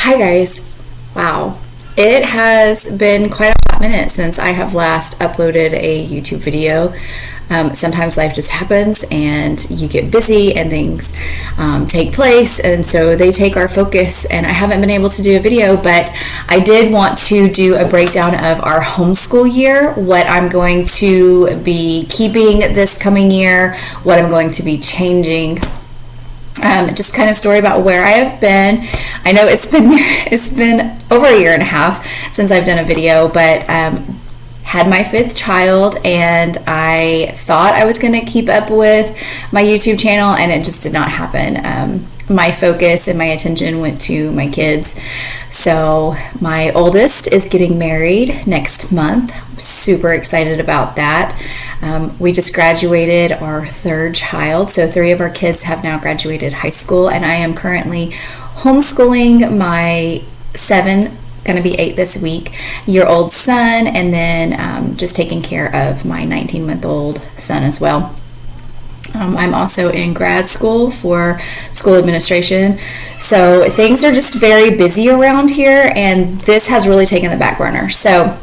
Hi guys. Wow. It has been quite a hot minute since I have last uploaded a YouTube video. Sometimes life just happens and you get busy and things take place, and so they take our focus, and I haven't been able to do a video, but I did want to do a breakdown of our homeschool year, what I'm going to be keeping this coming year, what I'm going to be changing. Just kind of story about where I have been. I know it's been over a year and a half since I've done a video, but had my 5th child, and I thought I was going to keep up with my YouTube channel, and it just did not happen. My focus and my attention went to my kids. So my oldest is getting married next month. I'm super excited about that. We just graduated our 3rd child, so 3 of our kids have now graduated high school, and I am currently homeschooling my 7, going to be 8 this week, year-old son, and then just taking care of my 19-month-old son as well. I'm also in grad school for school administration, so things are just very busy around here, and this has really taken the back burner. So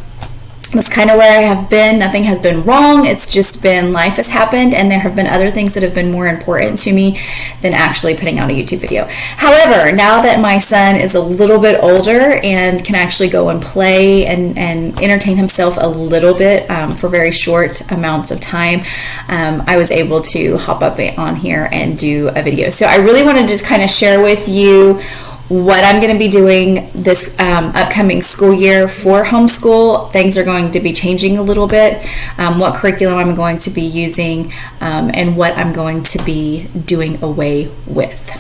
that's kind of where I have been. Nothing has been wrong. It's just been life has happened, and there have been other things that have been more important to me than actually putting out a YouTube video. However, now that my son is a little bit older and can actually go and play and entertain himself a little bit for very short amounts of time, I was able to hop up on here and do a video. So I really want to just kind of share with you what I'm going to be doing this upcoming school year for homeschool. Things are going to be changing a little bit, what curriculum I'm going to be using, and what I'm going to be doing away with.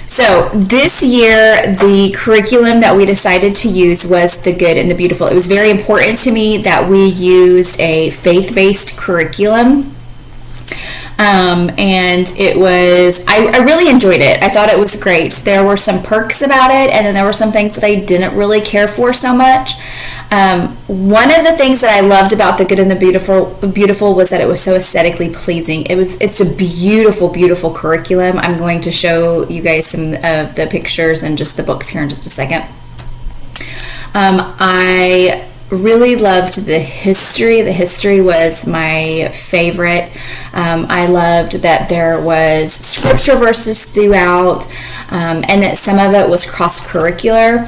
So this year, the curriculum that we decided to use was The Good and the Beautiful. It was very important to me that we used a faith-based curriculum. And it was, I really enjoyed it. I thought it was great. There were some perks about it, and then there were some things that I didn't really care for so much. One of the things that I loved about The Good and the Beautiful was that it was so aesthetically pleasing. It's a beautiful, beautiful curriculum. I'm going to show you guys some of the pictures and just the books here in just a second. I really loved the history. The history was my favorite. I loved that there was scripture verses throughout, and that some of it was cross-curricular.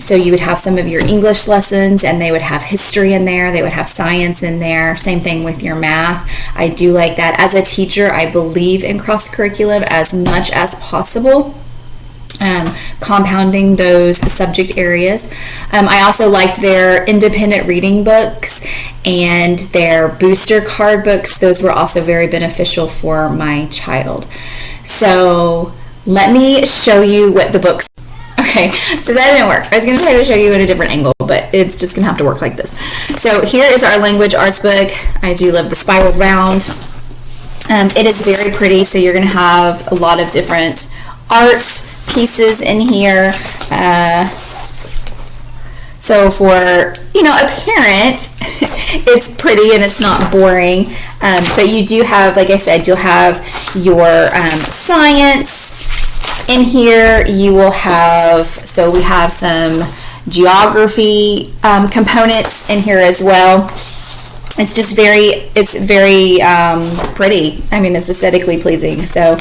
So you would have some of your English lessons, and they would have history in there. They would have science in there. Same thing with your math. I do like that. As a teacher, I believe in cross-curriculum as much as possible. Compounding those subject areas. I also liked their independent reading books and their booster card books. Those were also very beneficial for my child. So let me show you what the books. Okay, so that didn't work. I was going to try to show you in a different angle, but it's just going to have to work like this. So here is our language arts book. I do love the spiral round. It is very pretty, so you're going to have a lot of different art pieces in here. So for, a parent, it's pretty and it's not boring. But you do have, like I said, you'll have your science in here. You will have, so we have some geography components in here as well. It's just very pretty. I mean, it's aesthetically pleasing. So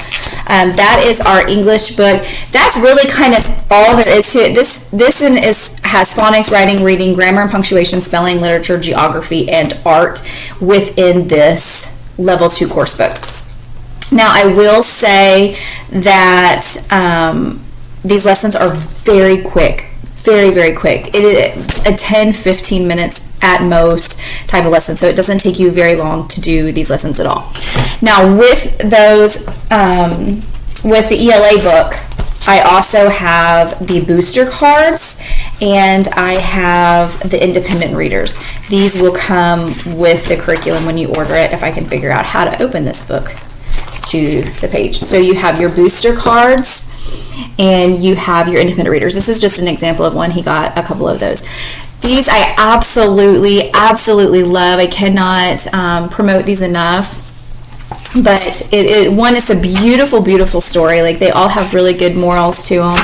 that is our English book. That's really kind of all there is to it. This has phonics, writing, reading, grammar and punctuation, spelling, literature, geography, and art within this level 2 course book. Now, I will say that these lessons are very quick. Very, very quick. It is a 10-15 minutes at most type of lesson, so it doesn't take you very long to do these lessons at all. Now, with those, with the ELA book, I also have the booster cards, and I have the independent readers. These will come with the curriculum when you order it, if I can figure out how to open this book to the page. So you have your booster cards, and you have your independent readers. This is just an example of one. He got a couple of those. These I absolutely love. I cannot promote these enough. But it's a beautiful, beautiful story. Like, they all have really good morals to them.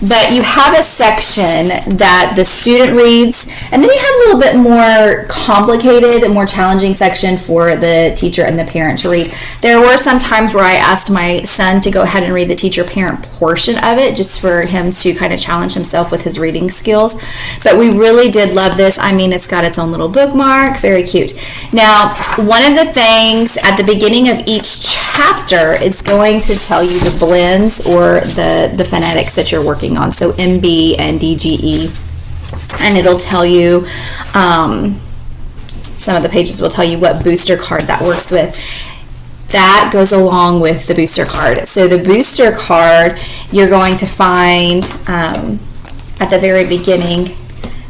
But you have a section that the student reads, and then you have a little bit more complicated and more challenging section for the teacher and the parent to read. There were some times where I asked my son to go ahead and read the teacher-parent portion of it, just for him to kind of challenge himself with his reading skills. But we really did love this. I mean, it's got its own little bookmark, very cute. Now, one of the things at the beginning of each chapter, it's going to tell you the blends or the phonetics that you're working on. So MB and DGE. And it'll tell you, some of the pages will tell you what booster card that works with. That goes along with the booster card. So the booster card you're going to find at the very beginning.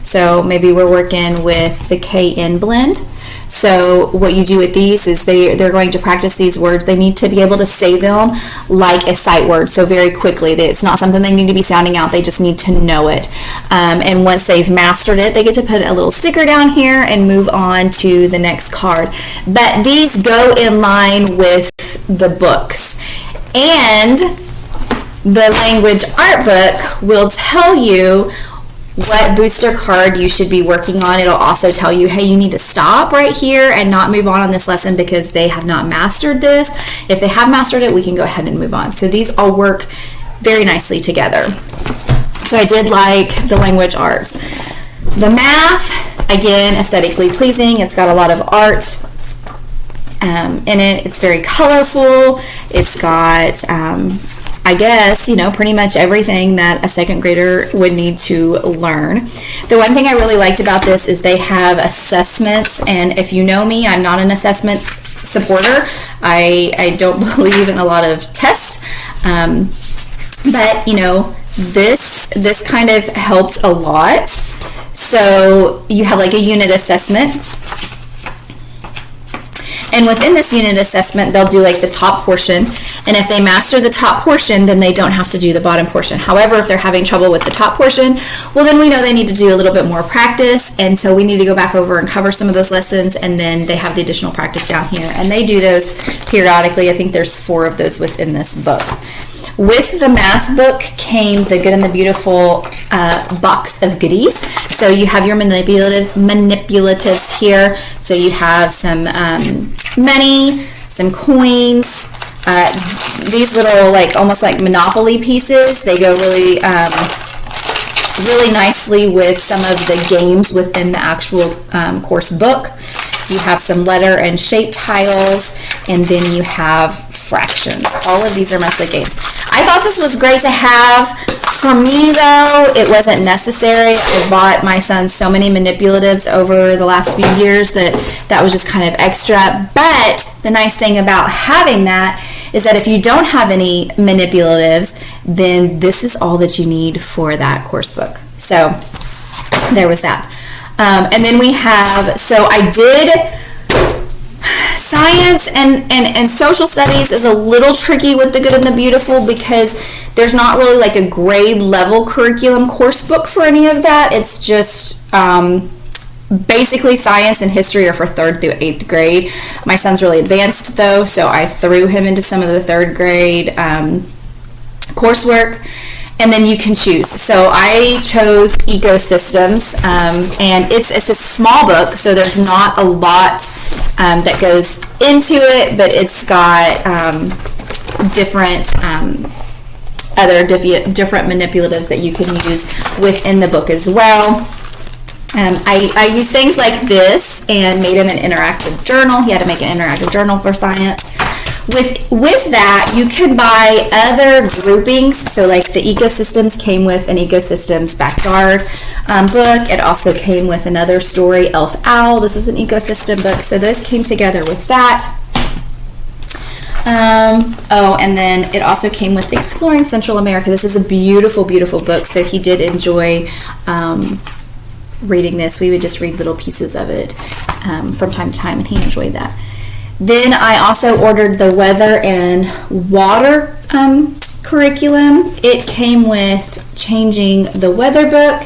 So maybe we're working with the KN blend. So what you do with these is they're going to practice these words. They need to be able to say them like a sight word, so very quickly. It's not something they need to be sounding out. They just need to know it. And once they've mastered it, they get to put a little sticker down here and move on to the next card. But these go in line with the books. And the language art book will tell you what booster card you should be working on. It'll also tell you, hey, you need to stop right here and not move on this lesson because they have not mastered this. If they have mastered it, we can go ahead and move on. So these all work very nicely together. So I did like the language arts. The math, again, aesthetically pleasing. It's got a lot of art in it. It's very colorful. It's got I guess, pretty much everything that a second grader would need to learn. The one thing I really liked about this is they have assessments, and if you know me, I'm not an assessment supporter. I don't believe in a lot of tests, but this kind of helped a lot. So you have like a unit assessment. And within this unit assessment, they'll do like the top portion. And if they master the top portion, then they don't have to do the bottom portion. However, if they're having trouble with the top portion, well, then we know they need to do a little bit more practice. And so we need to go back over and cover some of those lessons. And then they have the additional practice down here. And they do those periodically. I think there's 4 of those within this book. With the math book came the Good and the Beautiful box of goodies. So you have your manipulatives here. So you have some money, some coins, these little almost like Monopoly pieces. They go really really nicely with some of the games within the actual course book. You have some letter and shape tiles, and then you have fractions. All of these are mostly games. I thought this was great to have. For me, though, it wasn't necessary. I bought my son so many manipulatives over the last few years that was just kind of extra. But the nice thing about having that is that if you don't have any manipulatives, then this is all that you need for that course book. So there was that. And then we have, so I did science and social studies is a little tricky with the Good and the Beautiful because there's not really like a grade level curriculum course book for any of that. It's just basically science and history are for 3rd through 8th grade. My son's really advanced though, so I threw him into some of the 3rd grade coursework. And then you can choose. So I chose ecosystems, and it's a small book, so there's not a lot that goes into it, but it's got different different manipulatives that you can use within the book as well. I used things like this and made him an interactive journal. He had to make an interactive journal for science. With that, you can buy other groupings. So like the ecosystems came with an ecosystems backyard book. It also came with another story, Elf Owl. This is an ecosystem book. So those came together with that. And then it also came with Exploring Central America. This is a beautiful, beautiful book. So he did enjoy reading this. We would just read little pieces of it from time to time, and he enjoyed that. Then I also ordered the weather and water curriculum. It came with Changing the Weather book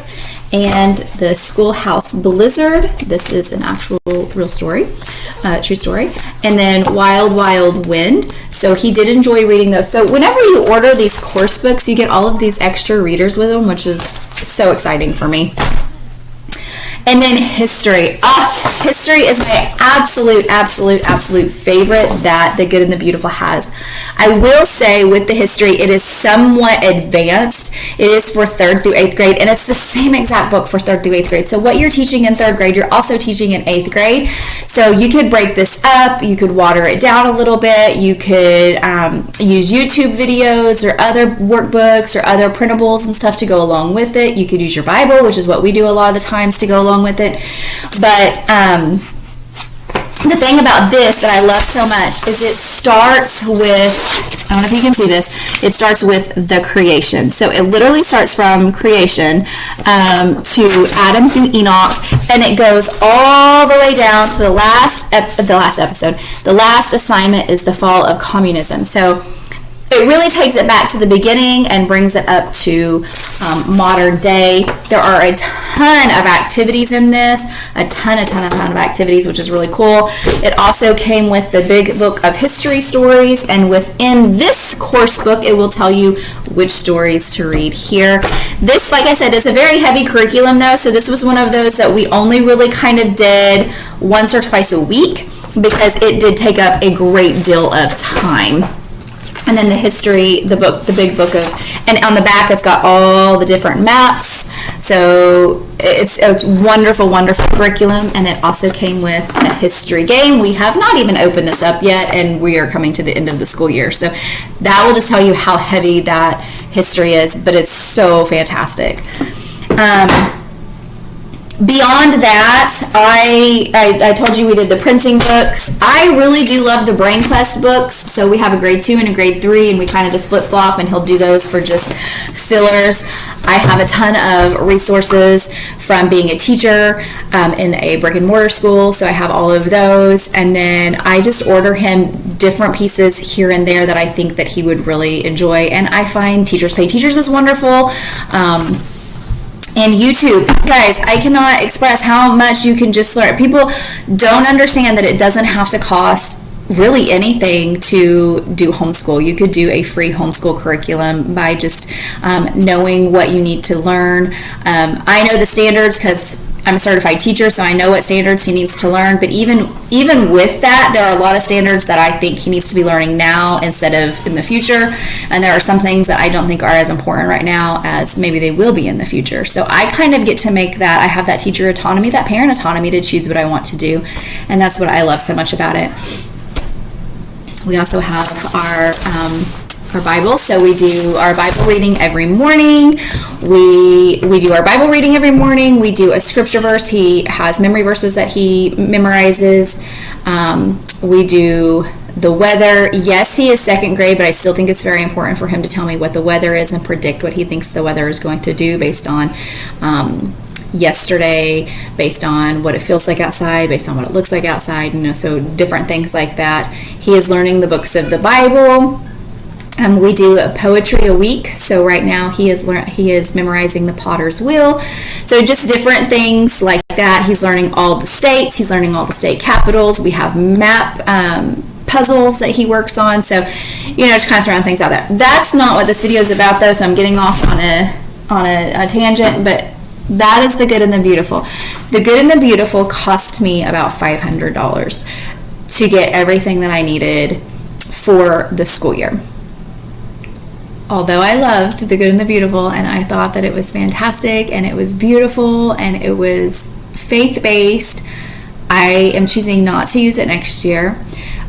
and the Schoolhouse Blizzard. This is an actual real story, true story. And then Wild Wild Wind. So he did enjoy reading those. So whenever you order these course books, you get all of these extra readers with them, which is so exciting for me. And then history. History is my absolute favorite that The Good and the Beautiful has. I will say with the history, it is somewhat advanced. It is for 3rd through 8th grade, and it's the same exact book for 3rd through 8th grade. So what you're teaching in 3rd grade, you're also teaching in 8th grade. So you could break this up. You could water it down a little bit. You could use YouTube videos or other workbooks or other printables and stuff to go along with it. You could use your Bible, which is what we do a lot of the times to go along with it. But the thing about this that I love so much is it starts with, I don't know if you can see this, it starts with the creation. So it literally starts from creation to Adam through Enoch, and it goes all the way down to the last episode. The last assignment is the fall of communism. So it really takes it back to the beginning and brings it up to modern day. There are a ton of activities in this, a ton of activities, which is really cool. It also came with the big book of history stories, and within this course book, it will tell you which stories to read here. This, like I said, is a very heavy curriculum though, so this was one of those that we only really kind of did once or twice a week because it did take up a great deal of time. And then the history, the big book of, and on the back it's got all the different maps. So it's a wonderful curriculum, and it also came with a history game. We have not even opened this up yet, and we are coming to the end of the school year. So that will just tell you how heavy that history is, but it's so fantastic. Beyond that, I told you we did the printing books. I really do love the Brain Quest books. So we have a grade 2 and a grade 3, and we kind of just flip-flop, and he'll do those for just fillers. I have a ton of resources from being a teacher in a brick-and-mortar school, so I have all of those. And then I just order him different pieces here and there that I think that he would really enjoy. And I find Teachers Pay Teachers is wonderful. And YouTube, guys, I cannot express how much you can just learn. People don't understand that it doesn't have to cost really anything to do homeschool. You could do a free homeschool curriculum by just knowing what you need to learn. I know the standards because I'm a certified teacher, so I know what standards he needs to learn. But even with that, there are a lot of standards that I think he needs to be learning now instead of in the future. And there are some things that I don't think are as important right now as maybe they will be in the future. So I kind of get to make that. I have that teacher autonomy, that parent autonomy to choose what I want to do. And that's what I love so much about it. We also have our Bible. So we do our Bible reading every morning. We do our Bible reading every morning. We do a scripture verse. He has memory verses that he memorizes. We do the weather. Yes, he is 2nd grade, but I still think it's very important for him to tell me what the weather is and predict what he thinks the weather is going to do based on yesterday, based on what it feels like outside, based on what it looks like outside, so different things like that. He is learning the books of the Bible. We do a poetry a week. So right now he is memorizing the Potter's Wheel. So just different things like that. He's learning all the states. He's learning all the state capitals. We have map puzzles that he works on. So, just kind of throwing things out there. That's not what this video is about, though. So I'm getting off on a tangent, but that is The Good and the Beautiful. The Good and the Beautiful cost me about $500 to get everything that I needed for the school year. Although I loved The Good and the Beautiful, and I thought that it was fantastic, and it was beautiful, and it was faith-based, I am choosing not to use it next year.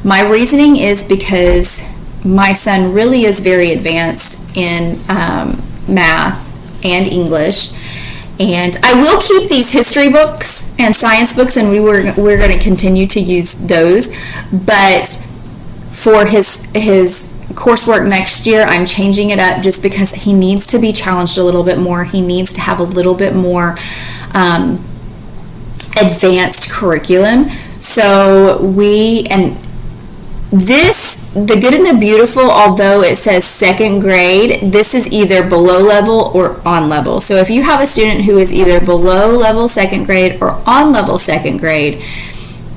My reasoning is because my son really is very advanced in math and English, and I will keep these history books and science books, and we're going to continue to use those, but for his coursework next year, I'm changing it up just because he needs to be challenged a little bit more. He needs to have a little bit more advanced curriculum. So this the Good and the Beautiful, although it says second grade, this is either below level or on level. So if you have a student who is either below level second grade or on level second grade,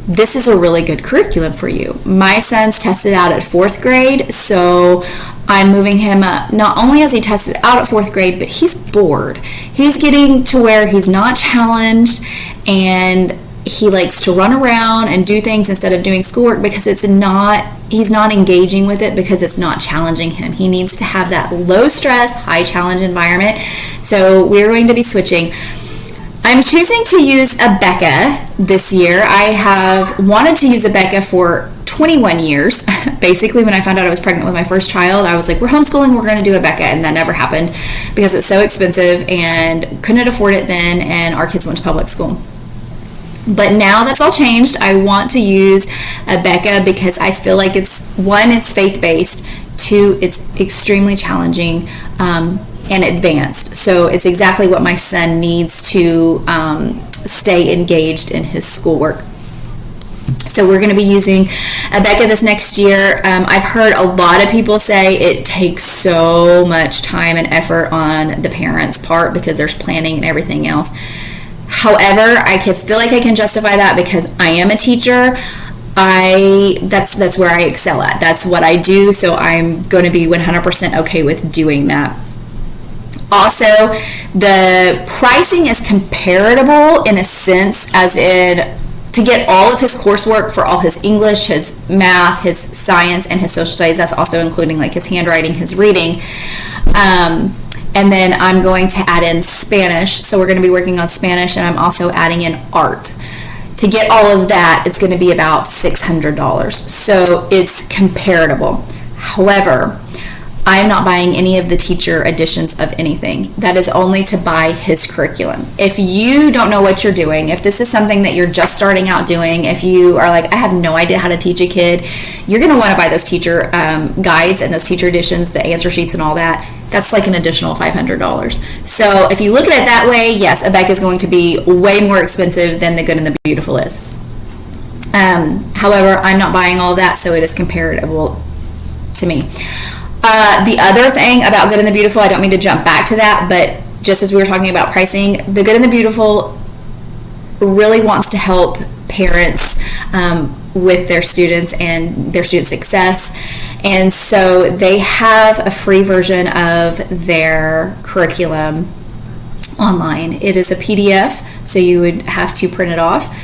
this is a really good curriculum for you. My son's tested out at fourth grade, so I'm moving him up. Not only has he tested out at fourth grade, but he's bored. He's getting to where he's not challenged, and he likes to run around and do things instead of doing schoolwork because he's not engaging with it because it's not challenging him. He needs to have that low stress, high challenge environment. So we're going to be switching. I'm choosing to use Abeka this year. I have wanted to use Abeka for 21 years. Basically, when I found out I was pregnant with my first child, I was like, we're homeschooling, we're going to do Abeka, and that never happened because it's so expensive and couldn't afford it then, and our kids went to public school. But now that's all changed. I want to use Abeka because I feel like it's faith-based, two, it's extremely challenging, and advanced. So it's exactly what my son needs to stay engaged in his schoolwork. So we're going to be using Abeka this next year. I've heard a lot of people say it takes so much time and effort on the parents' part because there's planning and everything else. However, I feel like I can justify that because I am a teacher. That's where I excel at. That's what I do, so I'm going to be 100% okay with doing that. Also, the pricing is comparable in a sense, as in to get all of his coursework for all his English, his math, his science, and his social studies. That's also including like his handwriting, his reading. And then I'm going to add in Spanish. So we're going to be working on Spanish, and I'm also adding in art. To get all of that, it's going to be about $600. So it's comparable. However, I'm not buying any of the teacher editions of anything. That is only to buy his curriculum. If you don't know what you're doing, if this is something that you're just starting out doing, if you are like, I have no idea how to teach a kid, you're going to want to buy those teacher guides and those teacher editions, the answer sheets and all that. That's like an additional $500. So if you look at it that way, yes, Abeka is going to be way more expensive than the Good and the Beautiful is. However, I'm not buying all of that, so it is comparable to me. The other thing about Good and the Beautiful, I don't mean to jump back to that, but just as we were talking about pricing, the Good and the Beautiful really wants to help parents with their students and their student success. And so they have a free version of their curriculum online. It is a PDF, so you would have to print it off.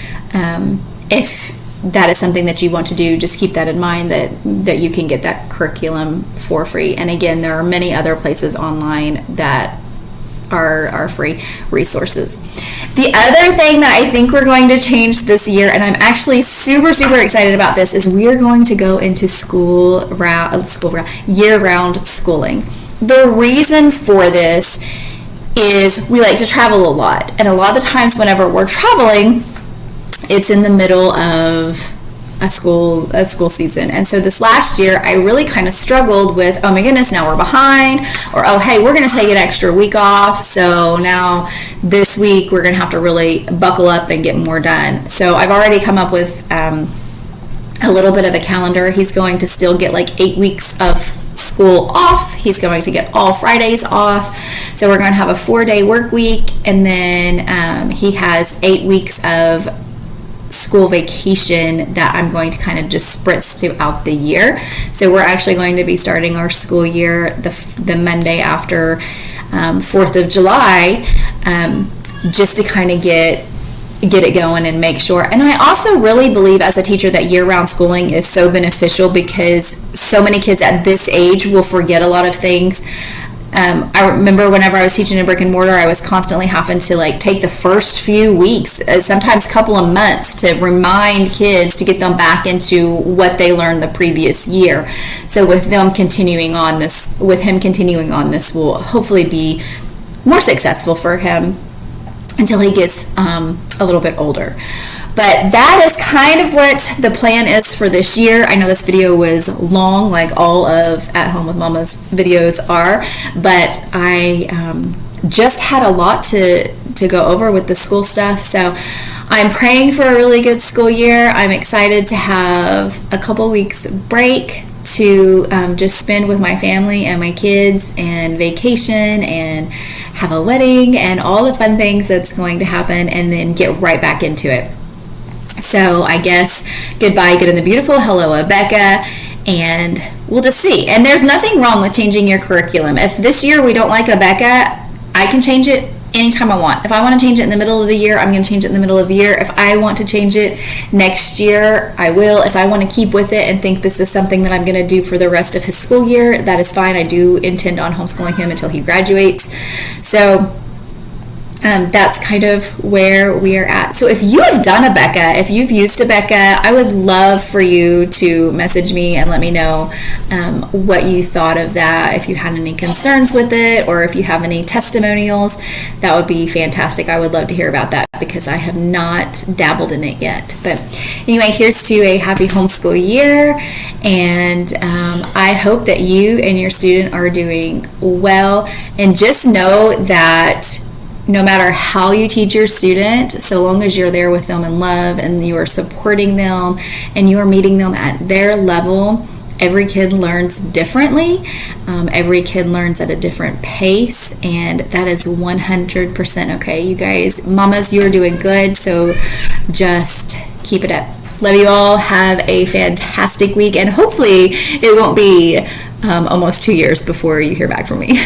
If that is something that you want to do, just keep that in mind that you can get that curriculum for free. And again, there are many other places online that are free resources. The other thing that I think we're going to change this year, and I'm actually super, super excited about this, is we are going to go into year-round schooling. The reason for this is we like to travel a lot. And a lot of the times whenever we're traveling, it's in the middle of a school season. And so this last year, I really kind of struggled with, oh my goodness, now we're behind, or oh hey, we're going to take an extra week off, so now this week we're going to have to really buckle up and get more done. So I've already come up with a little bit of a calendar. He's going to still get like 8 weeks of school off. He's going to get all Fridays off. So we're going to have a 4-day work week, and then he has 8 weeks of school vacation that I'm going to kind of just spritz throughout the year. So we're actually going to be starting our school year the Monday after 4th of July, just to kind of get it going and make sure. And I also really believe as a teacher that year-round schooling is so beneficial because so many kids at this age will forget a lot of things. I remember whenever I was teaching in brick and mortar, I was constantly having to like take the first few weeks, sometimes couple of months, to remind kids to get them back into what they learned the previous year. So with him continuing on this will hopefully be more successful for him until he gets a little bit older. But that is kind of what the plan is for this year. I know this video was long, like all of At Home with Mama's videos are, but I just had a lot to go over with the school stuff. So I'm praying for a really good school year. I'm excited to have a couple weeks break to just spend with my family and my kids and vacation and have a wedding and all the fun things that's going to happen, and then get right back into it. So I guess goodbye, good and the beautiful, hello, Becca, and we'll just see. And there's nothing wrong with changing your curriculum. If this year we don't like Becca, I can change it anytime I want. If I want to change it in the middle of the year, I'm going to change it in the middle of the year. If I want to change it next year, I will. If I want to keep with it and think this is something that I'm going to do for the rest of his school year, that is fine. I do intend on homeschooling him until he graduates. So that's kind of where we are at. So if you have done Becca, if you've used Becca, I would love for you to message me and let me know what you thought of that. If you had any concerns with it, or if you have any testimonials, that would be fantastic. I would love to hear about that because I have not dabbled in it yet. But anyway, here's to a happy homeschool year, and I hope that you and your student are doing well. And just know that no matter how you teach your student, so long as you're there with them in love and you are supporting them and you are meeting them at their level, every kid learns differently. Every kid learns at a different pace, and that is 100% okay. You guys, mamas, you are doing good, so just keep it up. Love you all. Have a fantastic week, and hopefully it won't be almost 2 years before you hear back from me.